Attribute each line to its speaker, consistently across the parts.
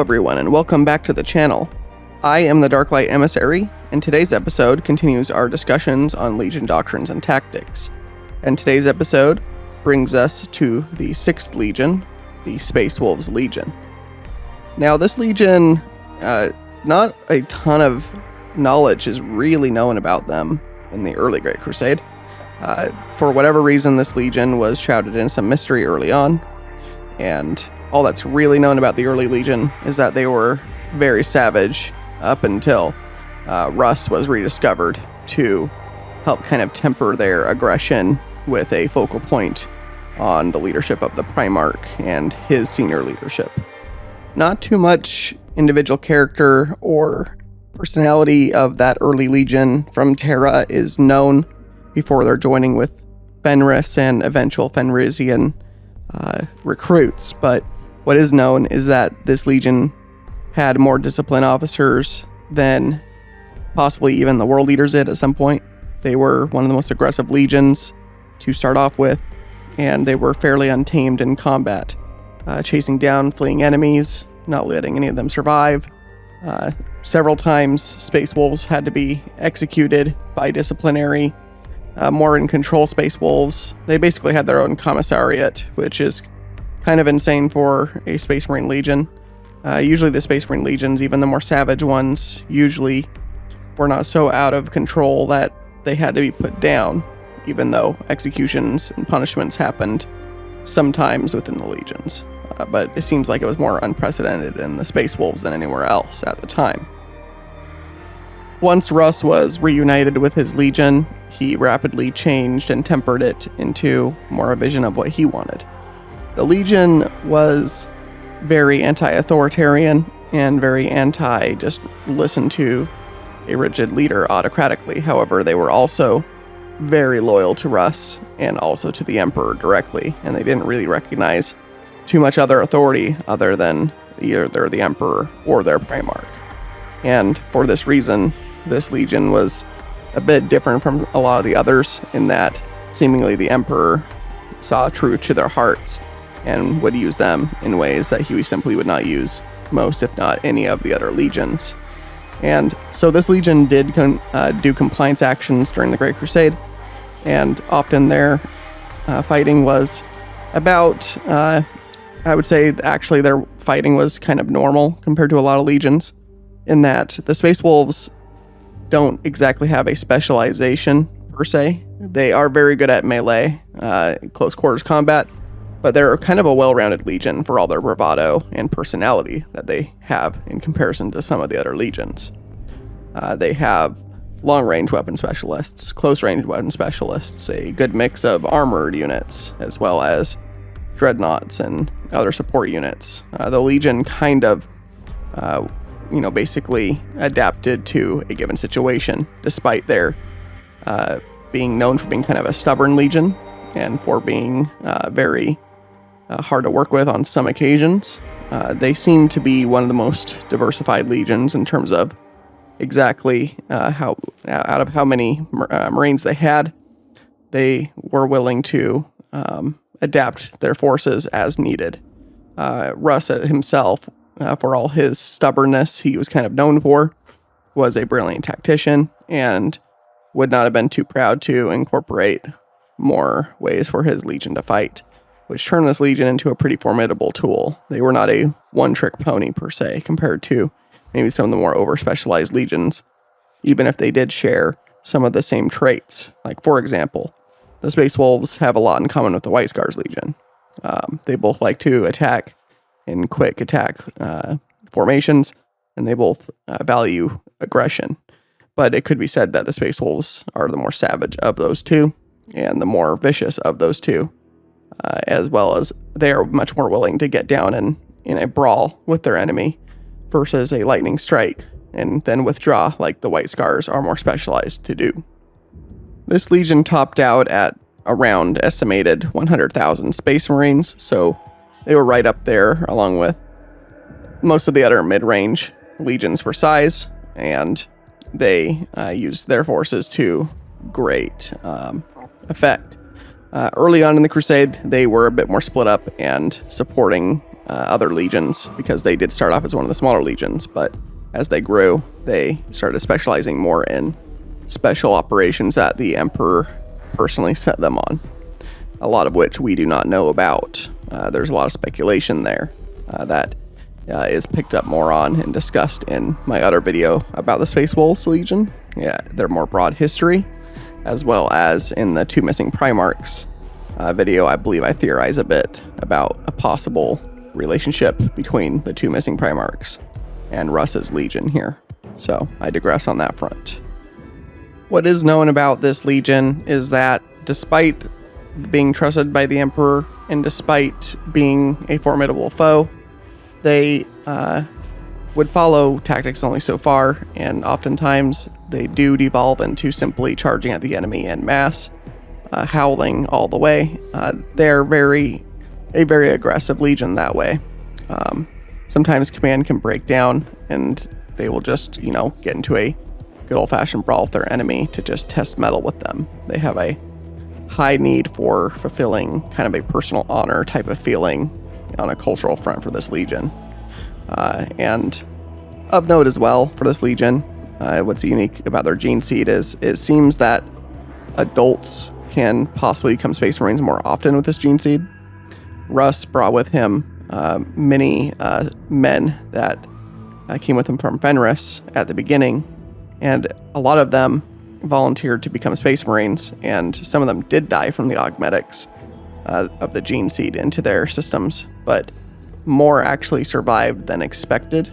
Speaker 1: everyone, and welcome back to the channel. I am the Darklight Emissary, and today's episode continues our discussions on Legion doctrines and tactics. And today's episode brings us to the 6th Legion, the Space Wolves Legion. Now, this Legion, not a ton of knowledge is really known about them in the early Great Crusade. For whatever reason, this Legion was shrouded in some mystery early on, and all that's really known about the early Legion is that they were very savage up until Russ was rediscovered to help kind of temper their aggression with a focal point on the leadership of the Primarch and his senior leadership. Not too much individual character or personality of that early Legion from Terra is known before they're joining with Fenris and eventual Fenrisian recruits, but what is known is that this Legion had more discipline officers than possibly even the world leaders did at some point. They were one of the most aggressive legions to start off with, and they were fairly untamed in combat, chasing down fleeing enemies, not letting any of them survive. Several times, Space Wolves had to be executed by disciplinary, more in control Space Wolves. They basically had their own commissariat, which is kind of insane for a Space Marine Legion. Usually the Space Marine Legions, even the more savage ones, usually were not so out of control that they had to be put down, even though executions and punishments happened sometimes within the Legions. But it seems like it was more unprecedented in the Space Wolves than anywhere else at the time. Once Russ was reunited with his Legion, he rapidly changed and tempered it into more a vision of what he wanted. The Legion was very anti-authoritarian and very just listen to a rigid leader autocratically. However, they were also very loyal to Russ and also to the Emperor directly, and they didn't really recognize too much other authority other than either the Emperor or their Primarch. And for this reason, this Legion was a bit different from a lot of the others in that seemingly the Emperor saw true to their hearts and would use them in ways that he simply would not use most, if not any, of the other legions. And so this Legion did do compliance actions during the Great Crusade, and often their fighting was about, I would say actually their fighting was kind of normal compared to a lot of legions, in that the Space Wolves don't exactly have a specialization per se. They are very good at melee, close quarters combat, but they're kind of a well-rounded legion for all their bravado and personality that they have in comparison to some of the other legions. They have long-range weapon specialists, close-range weapon specialists, a good mix of armored units, as well as dreadnoughts and other support units. The Legion kind of, basically adapted to a given situation, despite their being known for being kind of a stubborn legion and for being very hard to work with on some occasions. They seem to be one of the most diversified legions in terms of exactly how out of how many Marines they had, they were willing to adapt their forces as needed. Russ himself, for all his stubbornness he was kind of known for, was a brilliant tactician and would not have been too proud to incorporate more ways for his Legion to fight, which turned this Legion into a pretty formidable tool. They were not a one-trick pony per se, compared to maybe some of the more over-specialized legions, even if they did share some of the same traits. Like, for example, the Space Wolves have a lot in common with the White Scars Legion. They both like to attack in quick attack formations, and they both value aggression. But it could be said that the Space Wolves are the more savage of those two, and the more vicious of those two, as well as they are much more willing to get down in a brawl with their enemy versus a lightning strike and then withdraw like the White Scars are more specialized to do. This Legion topped out at around estimated 100,000 Space Marines, so they were right up there along with most of the other mid-range legions for size, and they used their forces to great effect. Early on in the Crusade, they were a bit more split up and supporting other legions, because they did start off as one of the smaller legions, but as they grew, they started specializing more in special operations that the Emperor personally set them on, a lot of which we do not know about. There's a lot of speculation there that is picked up more on and discussed in my other video about the Space Wolves Legion. Yeah, their more broad history, as well as in the Two Missing Primarchs video. I believe I theorize a bit about a possible relationship between the Two Missing Primarchs and Russ's Legion here. So I digress on that front. What is known about this Legion is that despite being trusted by the Emperor and despite being a formidable foe, they would follow tactics only so far, and oftentimes they do devolve into simply charging at the enemy en masse, howling all the way. They're a very aggressive legion that way. Sometimes command can break down, and they will just, get into a good old-fashioned brawl with their enemy to just test metal with them. They have a high need for fulfilling kind of a personal honor type of feeling on a cultural front for this legion. And of note as well for this legion, what's unique about their gene seed is it seems that adults can possibly become Space Marines more often with this gene seed. Russ brought with him many men that came with him from Fenris at the beginning, and a lot of them volunteered to become Space Marines, and some of them did die from the augmetics of the gene seed into their systems, but more actually survived than expected.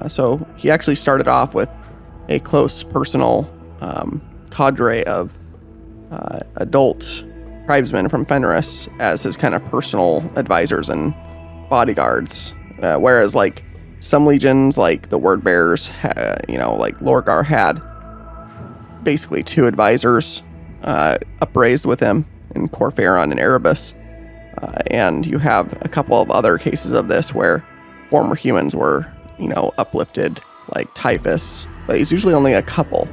Speaker 1: So he actually started off with a close personal cadre of adult tribesmen from Fenris as his kind of personal advisors and bodyguards, whereas like some legions, like the Word Bearers, like Lorgar had basically two advisors upraised with him in Corferon and Erebus, and you have a couple of other cases of this where former humans were, uplifted, like Typhus, but he's usually only a couple.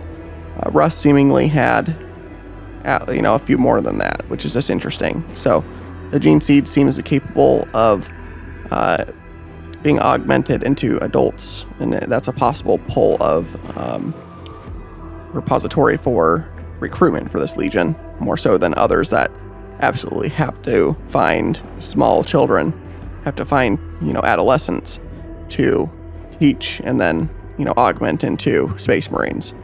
Speaker 1: Russ seemingly had, a few more than that, which is just interesting. So the gene seed seems capable of being augmented into adults, and that's a possible pull of repository for recruitment for this legion, more so than others that absolutely have to find small children, have to find, adolescents to teach and then, augment into Space Marines.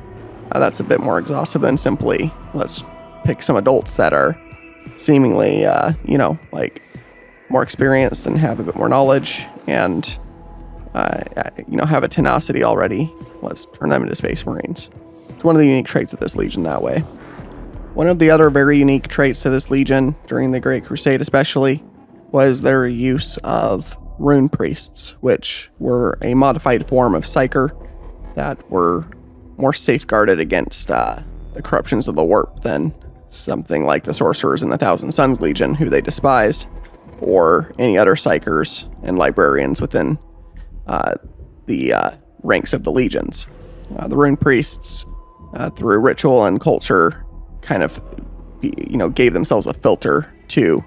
Speaker 1: That's a bit more exhaustive than simply, let's pick some adults that are seemingly, more experienced and have a bit more knowledge and, have a tenacity already. Let's turn them into Space Marines. It's one of the unique traits of this legion that way. One of the other very unique traits to this legion, during the Great Crusade especially, was their use of rune priests, which were a modified form of psyker that were more safeguarded against the corruptions of the warp than something like the sorcerers in the Thousand Suns Legion, who they despised, or any other psykers and librarians within the ranks of the legions. The rune priests, through ritual and culture, kind of, gave themselves a filter to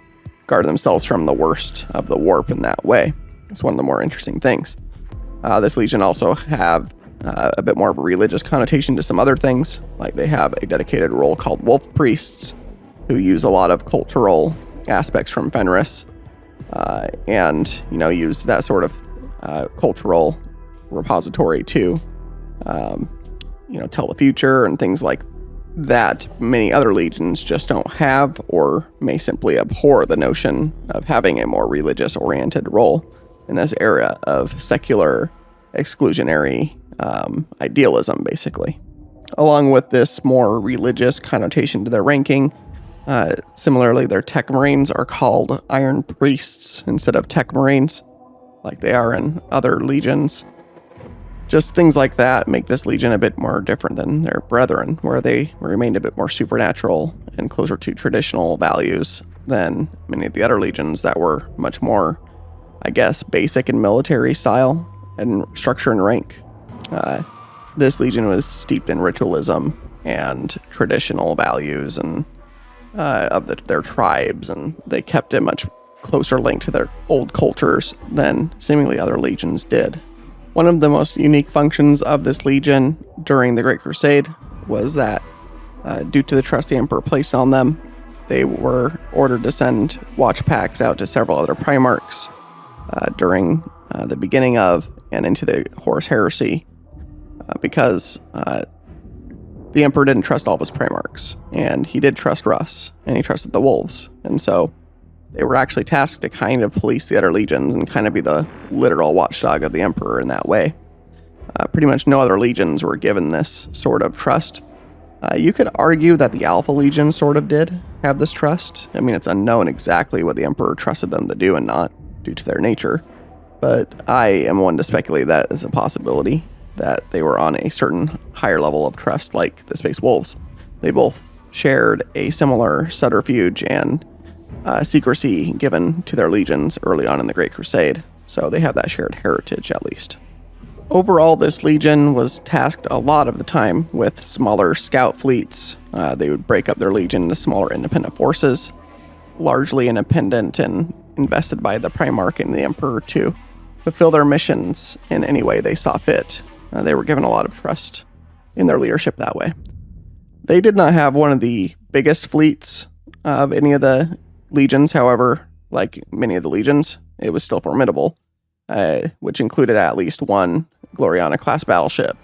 Speaker 1: guard themselves from the worst of the warp in that way. It's one of the more interesting things. This legion also have a bit more of a religious connotation to some other things, like they have a dedicated role called wolf priests, who use a lot of cultural aspects from Fenris, and use that sort of cultural repository to tell the future and things like that many other legions just don't have, or may simply abhor the notion of having a more religious oriented role in this era of secular exclusionary idealism, basically. Along with this more religious connotation to their ranking, similarly, their tech marines are called Iron Priests instead of tech marines, like they are in other legions. Just things like that make this legion a bit more different than their brethren, where they remained a bit more supernatural and closer to traditional values than many of the other legions that were much more, basic in military style and structure and rank. This legion was steeped in ritualism and traditional values and of their tribes, and they kept it much closer link to their old cultures than seemingly other legions did. One of the most unique functions of this legion during the Great Crusade was that, due to the trust the Emperor placed on them, they were ordered to send watch packs out to several other Primarchs during the beginning of and into the Horus Heresy, because the Emperor didn't trust all of his Primarchs, and he did trust Russ, and he trusted the wolves, and so they were actually tasked to kind of police the other legions and kind of be the literal watchdog of the Emperor in that way. Pretty much no other legions were given this sort of trust. You could argue that the Alpha Legion sort of did have this trust. I mean, it's unknown exactly what the Emperor trusted them to do and not, due to their nature. But I am one to speculate that is a possibility, that they were on a certain higher level of trust, like the Space Wolves. They both shared a similar subterfuge and secrecy given to their legions early on in the Great Crusade, so they have that shared heritage at least. Overall, this legion was tasked a lot of the time with smaller scout fleets. They would break up their legion into smaller independent forces, largely independent and invested by the Primarch and the Emperor to fulfill their missions in any way they saw fit. They were given a lot of trust in their leadership that way. They did not have one of the biggest fleets of any of the legions, however, like many of the legions, it was still formidable, which included at least one Gloriana-class battleship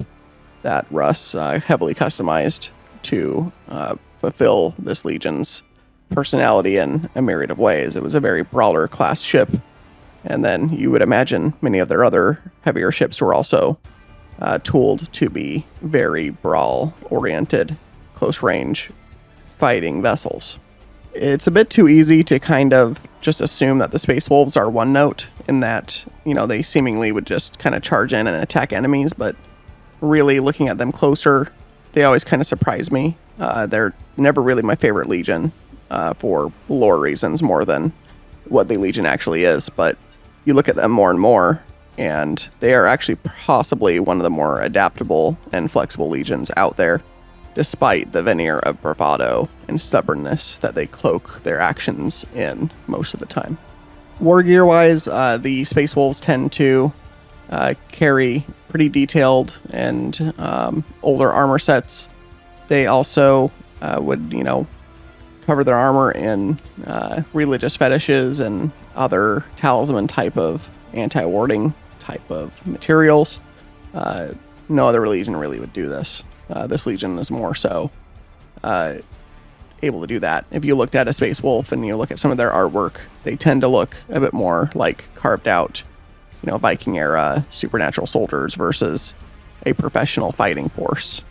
Speaker 1: that Russ heavily customized to fulfill this legion's personality in a myriad of ways. It was a very brawler-class ship, and then you would imagine many of their other heavier ships were also tooled to be very brawl-oriented, close-range fighting vessels. It's a bit too easy to kind of just assume that the Space Wolves are one note in that, they seemingly would just kind of charge in and attack enemies, but really looking at them closer, they always kind of surprise me. They're never really my favorite legion for lore reasons more than what the legion actually is, but you look at them more and more, and they are actually possibly one of the more adaptable and flexible legions out there, despite the veneer of bravado and stubbornness that they cloak their actions in most of the time. War gear-wise, the Space Wolves tend to carry pretty detailed and older armor sets. They also would, cover their armor in religious fetishes and other talisman type of anti-warding type of materials. No other legion really would do this. This legion is more so able to do that. If you looked at a Space Wolf and you look at some of their artwork, they tend to look a bit more like carved out, Viking era supernatural soldiers versus a professional fighting force.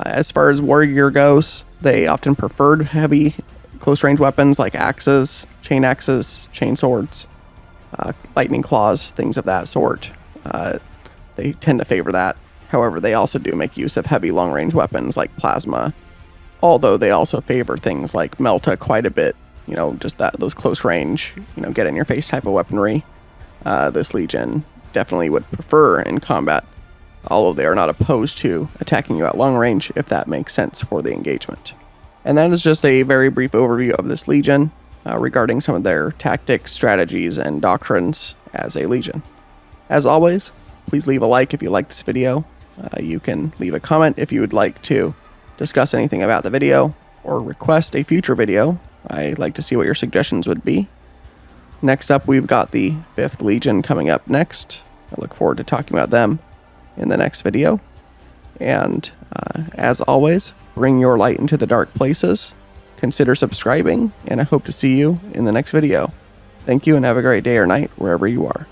Speaker 1: As far as war gear goes, they often preferred heavy close range weapons like axes, chain swords, lightning claws, things of that sort. They tend to favor that. However, they also do make use of heavy long-range weapons like plasma, although they also favor things like melta quite a bit, just those close-range, get-in-your-face type of weaponry. This legion definitely would prefer in combat, although they are not opposed to attacking you at long range if that makes sense for the engagement. And that is just a very brief overview of this legion regarding some of their tactics, strategies, and doctrines as a legion. As always, please leave a like if you like this video. You can leave a comment if you would like to discuss anything about the video or request a future video. I'd like to see what your suggestions would be. Next up, we've got the 5th Legion coming up next. I look forward to talking about them in the next video. And as always, bring your light into the dark places. Consider subscribing, and I hope to see you in the next video. Thank you and have a great day or night wherever you are.